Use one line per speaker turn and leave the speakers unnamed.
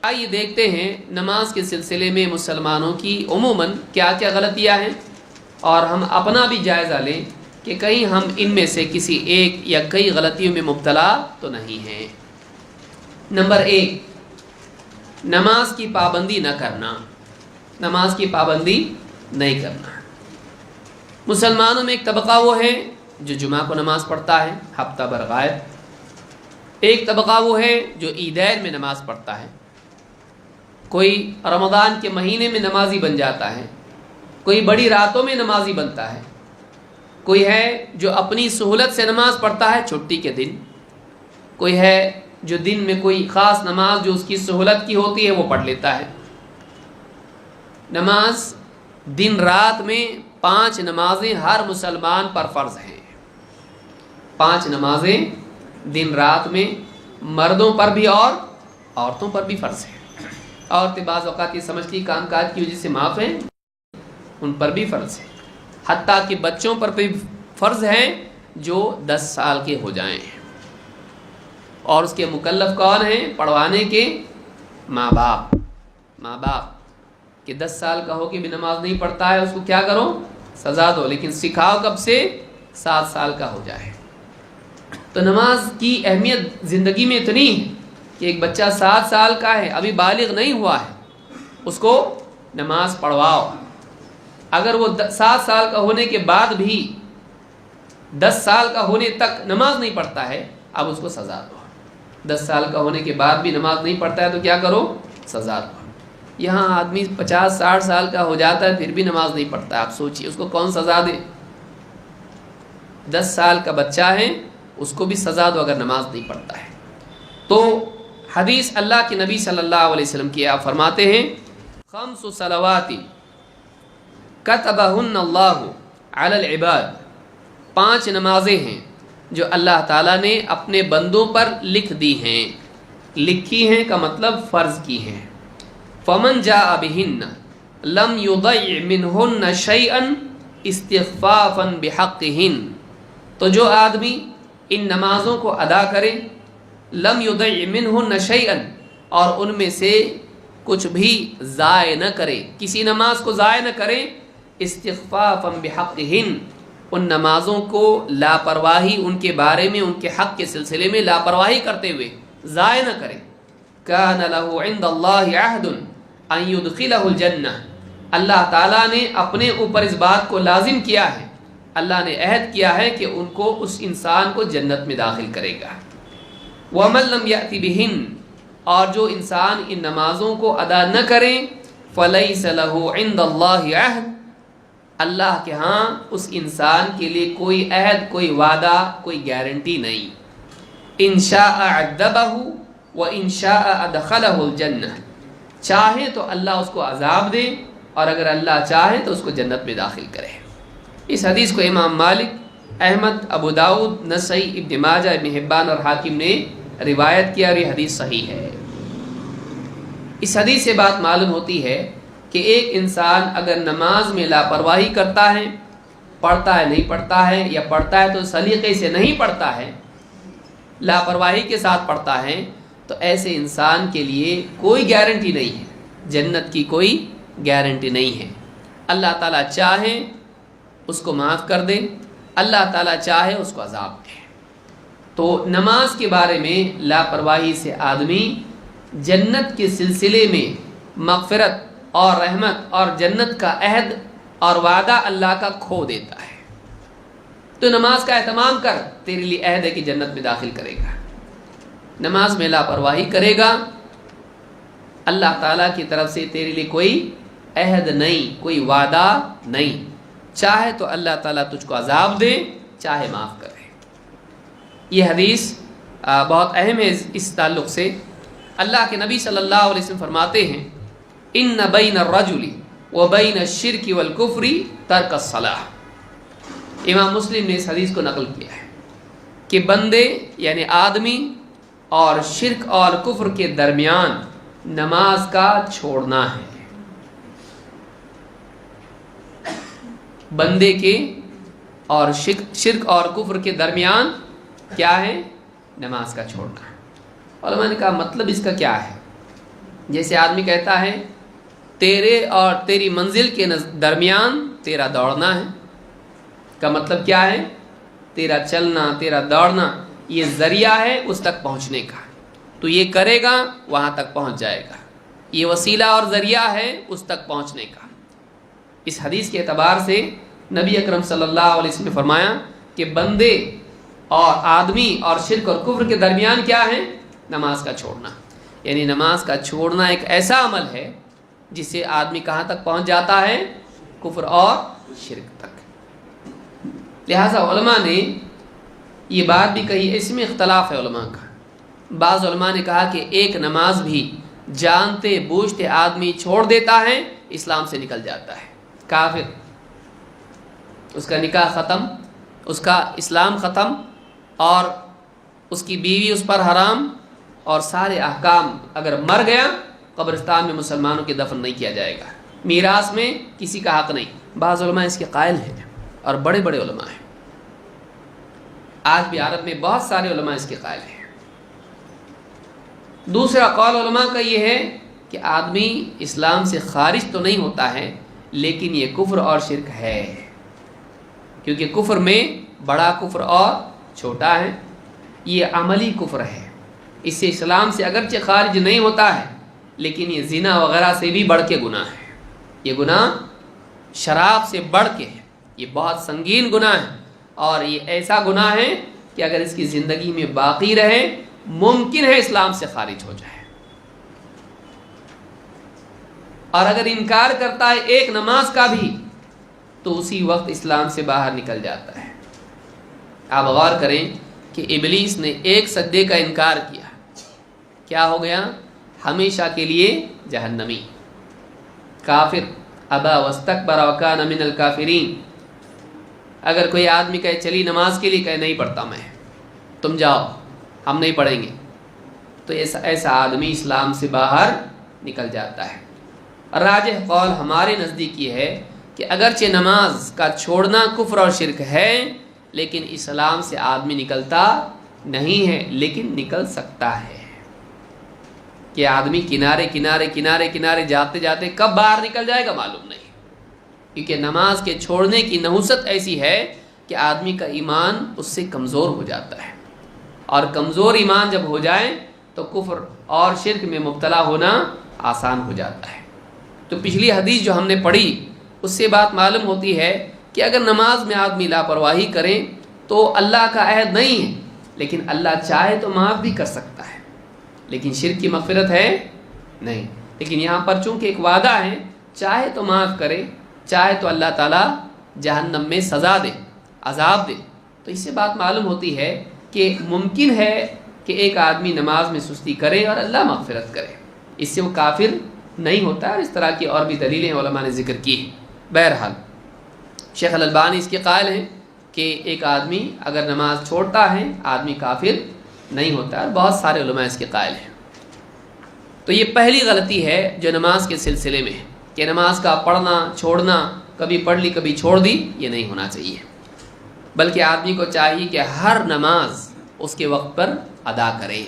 آئیے دیکھتے ہیں نماز کے سلسلے میں مسلمانوں کی عموماً کیا کیا غلطیاں ہیں، اور ہم اپنا بھی جائزہ لیں کہ کہیں ہم ان میں سے کسی ایک یا کئی غلطیوں میں مبتلا تو نہیں ہیں۔ نمبر 1، نماز کی پابندی نہ کرنا۔ نماز کی پابندی نہیں کرنا۔ مسلمانوں میں ایک طبقہ وہ ہے جو جمعہ کو نماز پڑھتا ہے ہفتہ بھر غائب، ایک طبقہ وہ ہے جو عیدین میں نماز پڑھتا ہے، کوئی رمضان کے مہینے میں نمازی بن جاتا ہے، کوئی بڑی راتوں میں نمازی بنتا ہے، کوئی ہے جو اپنی سہولت سے نماز پڑھتا ہے چھٹی کے دن، کوئی ہے جو دن میں کوئی خاص نماز جو اس کی سہولت کی ہوتی ہے وہ پڑھ لیتا ہے۔ نماز دن رات میں 5 نمازیں ہر مسلمان پر فرض ہیں۔ 5 نمازیں دن رات میں مردوں پر بھی اور عورتوں پر بھی فرض ہیں۔ عورتیں بعض اوقات یہ سمجھتی کام کاج کی وجہ سے معاف ہیں، ان پر بھی فرض ہے، حتیٰ کہ بچوں پر بھی فرض ہیں جو 10 سال کے ہو جائیں، اور اس کے مکلف کون ہیں؟ پڑھوانے کے ماں باپ کہ 10 سال کا ہو کے بھی نماز نہیں پڑھتا ہے، اس کو کیا کرو؟ سزا دو، لیکن سکھاؤ کب سے؟ 7 سال کا ہو جائے۔ تو نماز کی اہمیت زندگی میں اتنی ہے کہ ایک بچہ 7 سال کا ہے، ابھی بالغ نہیں ہوا ہے، اس کو نماز پڑھواؤ۔ اگر وہ 7 سال کا ہونے کے بعد بھی 10 سال کا ہونے تک نماز نہیں پڑھتا ہے، اب اس کو سزا دو۔ 10 سال کا ہونے کے بعد بھی نماز نہیں پڑھتا ہے تو کیا کرو؟ سزا دو۔ یہاں آدمی 50-60 سال کا ہو جاتا ہے پھر بھی نماز نہیں پڑھتا ہے، آپ سوچئے اس کو کون سزا دے؟ 10 سال کا بچہ ہے اس کو بھی سزا دو اگر نماز نہیں پڑھتا ہے۔ تو حدیث اللہ کے نبی صلی اللہ علیہ وسلم کی آپ فرماتے ہیں 5 صلوات کتبہن اللہ علی العباد، 5 نمازیں ہیں جو اللہ تعالیٰ نے اپنے بندوں پر لکھ دی ہیں۔ لکھی ہیں کا مطلب فرض کی ہیں۔ فمن جاء بہن لم یضیع منہن شیئا استخفافا بحقہن، تو جو آدمی ان نمازوں کو ادا کرے، لم یضیع منہن شیئا، اور ان میں سے کچھ بھی ضائع نہ کرے، کسی نماز کو ضائع نہ کرے، استخفافا بحقہن، ان نمازوں کو لاپرواہی ان کے بارے میں، ان کے حق کے سلسلے میں لاپرواہی کرتے ہوئے ضائع نہ کرے، کان لہ عند اللہ عہد ان یدخلہ الجنہ، اللہ تعالیٰ نے اپنے اوپر اس بات کو لازم کیا ہے، اللہ نے عہد کیا ہے کہ ان کو، اس انسان کو جنت میں داخل کرے گا۔ وَمَن لَّمْ يَأْتِ بِهِنَّ، اور جو انسان ان نمازوں کو ادا نہ کرے، فَلَيْسَ لَهُ عِندَ اللَّهِ عَهْدٌ، اللہ کے ہاں اس انسان کے لیے کوئی عہد، کوئی وعدہ، کوئی گارنٹی نہیں۔ إِن شَاءَ عَذَّبَهُ وَإِن شَاءَ أَدْخَلَهُ الْجَنَّةَ، چاہے تو اللہ اس کو عذاب دے، اور اگر اللہ چاہے تو اس کو جنت میں داخل کرے۔ اس حدیث کو امام مالک، احمد، ابو داؤد، نسائی، ابن ماجہ، ابن حبان اور حاکم نے روایت کیا، اور یہ حدیث صحیح ہے۔ اس حدیث سے بات معلوم ہوتی ہے کہ ایک انسان اگر نماز میں لاپرواہی کرتا ہے، پڑھتا ہے نہیں پڑھتا ہے، یا پڑھتا ہے تو سلیقے سے نہیں پڑھتا ہے، لاپرواہی کے ساتھ پڑھتا ہے، تو ایسے انسان کے لیے کوئی گارنٹی نہیں ہے، جنت کی کوئی گارنٹی نہیں ہے۔ اللہ تعالیٰ چاہے اس کو معاف کر دے، اللہ تعالیٰ چاہے اس کو عذاب دے۔ تو نماز کے بارے میں لاپرواہی سے آدمی جنت کے سلسلے میں مغفرت اور رحمت اور جنت کا عہد اور وعدہ اللہ کا کھو دیتا ہے۔ تو نماز کا اہتمام کر، تیرے لیے عہد ہے کہ جنت میں داخل کرے گا۔ نماز میں لاپرواہی کرے گا، اللہ تعالیٰ کی طرف سے تیرے لیے کوئی عہد نہیں، کوئی وعدہ نہیں، چاہے تو اللہ تعالیٰ تجھ کو عذاب دے، چاہے معاف کرے۔ یہ حدیث بہت اہم ہے اس تعلق سے۔ اللہ کے نبی صلی اللہ علیہ وسلم فرماتے ہیں ان بین الرجل وبین الشرک والکفر ترک الصلاۃ، امام مسلم نے اس حدیث کو نقل کیا ہے کہ بندے یعنی آدمی اور شرک اور کفر کے درمیان نماز کا چھوڑنا ہے۔ بندے کے اور شرک اور کفر کے درمیان کیا ہے؟ نماز کا چھوڑنا۔ علماء نے کہا مطلب اس کا کیا ہے؟ جیسے آدمی کہتا ہے تیرے اور تیری منزل کے درمیان تیرا دوڑنا ہے، کا مطلب کیا ہے؟ تیرا چلنا، تیرا دوڑنا یہ ذریعہ ہے اس تک پہنچنے کا، تو یہ کرے گا وہاں تک پہنچ جائے گا، یہ وسیلہ اور ذریعہ ہے اس تک پہنچنے کا۔ اس حدیث کے اعتبار سے نبی اکرم صلی اللہ علیہ وسلم نے فرمایا کہ بندے اور آدمی اور شرک اور کفر کے درمیان کیا ہے؟ نماز کا چھوڑنا، یعنی نماز کا چھوڑنا ایک ایسا عمل ہے جس سے آدمی کہاں تک پہنچ جاتا ہے؟ کفر اور شرک تک۔ لہٰذا علماء نے یہ بات بھی کہی، اس میں اختلاف ہے علماء کا۔ بعض علماء نے کہا کہ ایک نماز بھی جانتے بوجھتے آدمی چھوڑ دیتا ہے اسلام سے نکل جاتا ہے، کافر، اس کا نکاح ختم، اس کا اسلام ختم، اور اس کی بیوی اس پر حرام، اور سارے احکام، اگر مر گیا قبرستان میں مسلمانوں کے دفن نہیں کیا جائے گا، میراث میں کسی کا حق نہیں۔ بعض علماء اس کے قائل ہیں اور بڑے بڑے علماء ہیں، آج بھی عرب میں بہت سارے علماء اس کے قائل ہیں۔ دوسرا قول علماء کا یہ ہے کہ آدمی اسلام سے خارج تو نہیں ہوتا ہے لیکن یہ کفر اور شرک ہے، کیونکہ کفر میں بڑا کفر اور چھوٹا ہے، یہ عملی کفر ہے، اس سے اسلام سے اگرچہ خارج نہیں ہوتا ہے لیکن یہ زنا وغیرہ سے بھی بڑھ کے گناہ ہے، یہ گناہ شراب سے بڑھ کے ہے، یہ بہت سنگین گناہ ہے، اور یہ ایسا گناہ ہے کہ اگر اس کی زندگی میں باقی رہے ممکن ہے اسلام سے خارج ہو جائے، اور اگر انکار کرتا ہے ایک نماز کا بھی تو اسی وقت اسلام سے باہر نکل جاتا ہے۔ آپ غور کریں کہ ابلیس نے ایک سجدے کا انکار کیا، کیا ہو گیا؟ ہمیشہ کے لیے جہنمی، کافر، ابا واستکبر وکان من الکافرین۔ اگر کوئی آدمی کہے چلی نماز کے لیے، کہے نہیں پڑھتا میں، تم جاؤ ہم نہیں پڑھیں گے، تو ایسا آدمی اسلام سے باہر نکل جاتا ہے۔ راجح قول ہمارے نزدیک یہ ہے کہ اگرچہ نماز کا چھوڑنا کفر اور شرک ہے لیکن اسلام سے آدمی نکلتا نہیں ہے، لیکن نکل سکتا ہے کہ آدمی کنارے کنارے کنارے کنارے جاتے جاتے کب باہر نکل جائے گا معلوم نہیں، کیونکہ نماز کے چھوڑنے کی نحوست ایسی ہے کہ آدمی کا ایمان اس سے کمزور ہو جاتا ہے، اور کمزور ایمان جب ہو جائے تو کفر اور شرک میں مبتلا ہونا آسان ہو جاتا ہے۔ تو پچھلی حدیث جو ہم نے پڑھی اس سے بات معلوم ہوتی ہے کہ اگر نماز میں آدمی لاپرواہی کرے تو اللہ کا عہد نہیں ہے، لیکن اللہ چاہے تو معاف بھی کر سکتا ہے، لیکن شرک کی مغفرت ہے نہیں۔ لیکن یہاں پر چونکہ ایک وعدہ ہے، چاہے تو معاف کرے، چاہے تو اللہ تعالیٰ جہنم میں سزا دے، عذاب دے، تو اس سے بات معلوم ہوتی ہے کہ ممکن ہے کہ ایک آدمی نماز میں سستی کرے اور اللہ مغفرت کرے، اس سے وہ کافر نہیں ہوتا، اور اس طرح کی اور بھی دلیلیں علماء نے ذکر کی ہیں۔ بہرحال شیخ الالبانی اس کے قائل ہیں کہ ایک آدمی اگر نماز چھوڑتا ہے آدمی کافر نہیں ہوتا، اور بہت سارے علماء اس کے قائل ہیں۔ تو یہ پہلی غلطی ہے جو نماز کے سلسلے میں ہے کہ نماز کا پڑھنا چھوڑنا، کبھی پڑھ لی کبھی چھوڑ دی، یہ نہیں ہونا چاہیے، بلکہ آدمی کو چاہیے کہ ہر نماز اس کے وقت پر ادا کرے۔